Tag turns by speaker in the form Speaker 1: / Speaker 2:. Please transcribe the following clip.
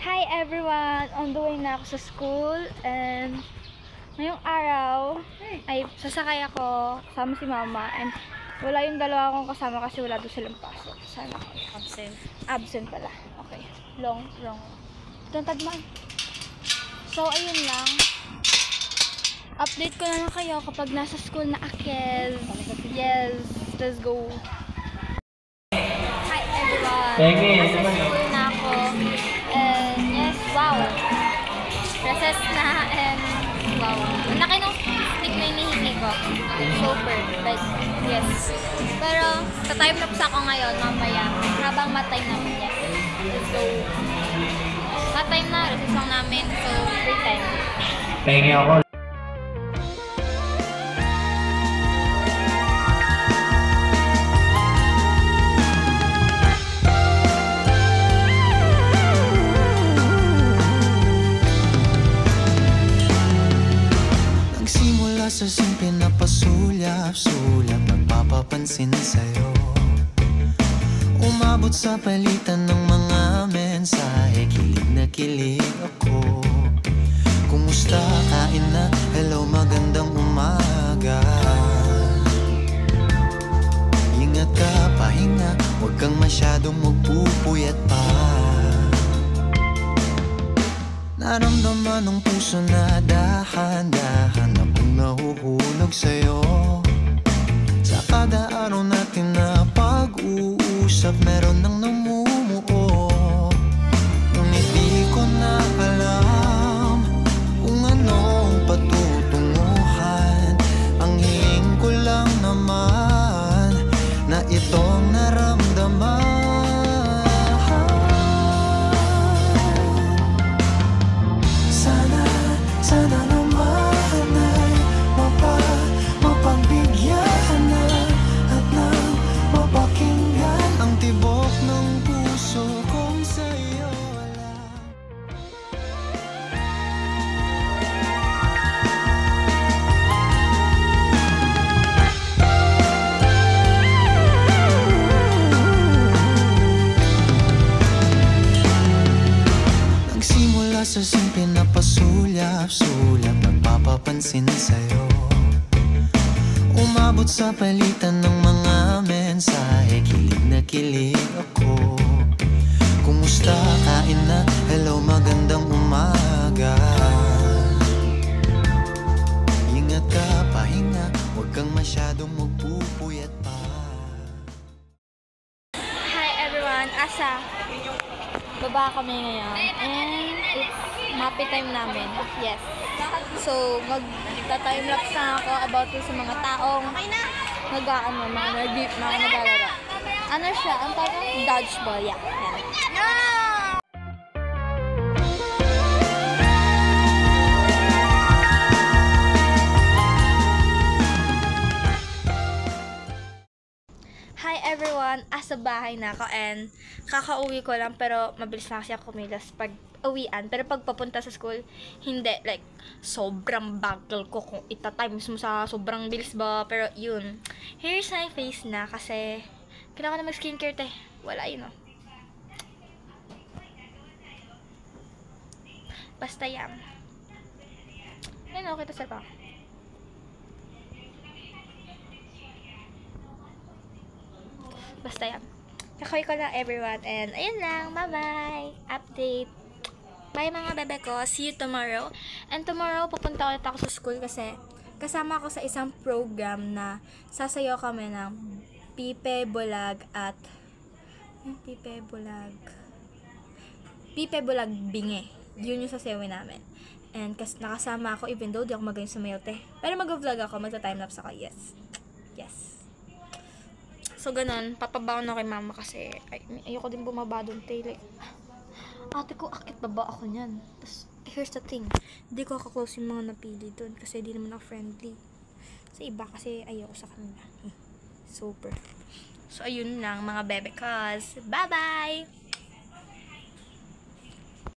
Speaker 1: Hi everyone! On the way na ako sa school and ngayong araw ay sasakay ako kasama si mama and wala yung dalawa akong kasama kasi wala doon silang pasok. Sana
Speaker 2: Absent.
Speaker 1: absent pala. Okay. Wrong. Don't tagman. So ayun lang. Update ko na lang kayo kapag nasa school na akes. Yes, let's go. Hi everyone! Nasa school na ako. And yes, wow. Recess na and wow. Ang laki ng stick na hinihingi ko. Super. Like, yes. Pero, sa time lapse ako ngayon, mamaya. Habang matime namin, yes. Let's go. Matime na, recess lang namin. So, free time.
Speaker 3: Pengi ako.
Speaker 4: Sa simple na pasulyap-sulyap nagpapapansin sa'yo. Umabot sa palitan ng mga mensahe, kilig na kilig ako. Kumusta, kain na, hello, magandang umaga. Ingat ka, pahinga, huwag kang masyadong magpupuyat pa. Naramdaman ng puso na dahan-dahan akong nahuhulog sa'yo. Sa kada araw natin na pag-uusap, meron nang namumuo. Ngunit di ko na alam kung anong patutunguhan. Ang hingin ko lang naman na itong naramdaman. Sana naman ay mapagbigyan na at nang mapakinggan ang tibok ng puso kong sa'yo alam. Nagsimula sa simple na pasulyap-sulyap nagpapapansin sa'yo. Umabot sa palitan ng mga mensahe, kilig na kilig ako. Kumusta, kain na, hello, magandang umaga. Ingat ka, pahinga, huwag kang masyadong magpupuyat pa.
Speaker 1: Hi everyone! Baba kami ngayon and it's mappy time namin. Yes. So, magta-timelapse na ako about sa mga taong nag-aano, mga naglalaro. Ano siya? Ang tawag dodgeball. Yeah. Hi everyone! Asa bahay na ako and kakauwi ko lang pero mabilis na kasi ako kumilos pag uwian. Pero pag papunta sa school, hindi. Like, sobrang bagal ko kung ita-times mo sa sobrang bilis ba. Pero yun, here's my face na kasi kailangan na mag-skincare te. Wala yun oh. Basta yan. Ayun okay to sir pa. Basta yan. Kakawin ko lang everyone. And ayun lang. Bye-bye. Update. Bye mga bebe ko. See you tomorrow. And tomorrow, pupunta ulit ako sa school kasi kasama ako sa isang program na sasayaw kami ng Pipe Bulag at Pipe Bulag Binge. Yun yung sasayawin namin. And nakasama ako even though di ako magaling sumayaw te. Pero mag-vlog ako. Magta-timelapse ako. Yes. So, ganun. Papabaon ako kay mama kasi ayoko din bumaba doon. Like, ate ko, akit baba ako niyan. Tapos, here's the thing. Hindi ko kaklose yung mga napili doon kasi di naman ako friendly. Sa iba kasi ayoko sa kanila. Super. So, ayun lang mga bebe cuz. Bye-bye!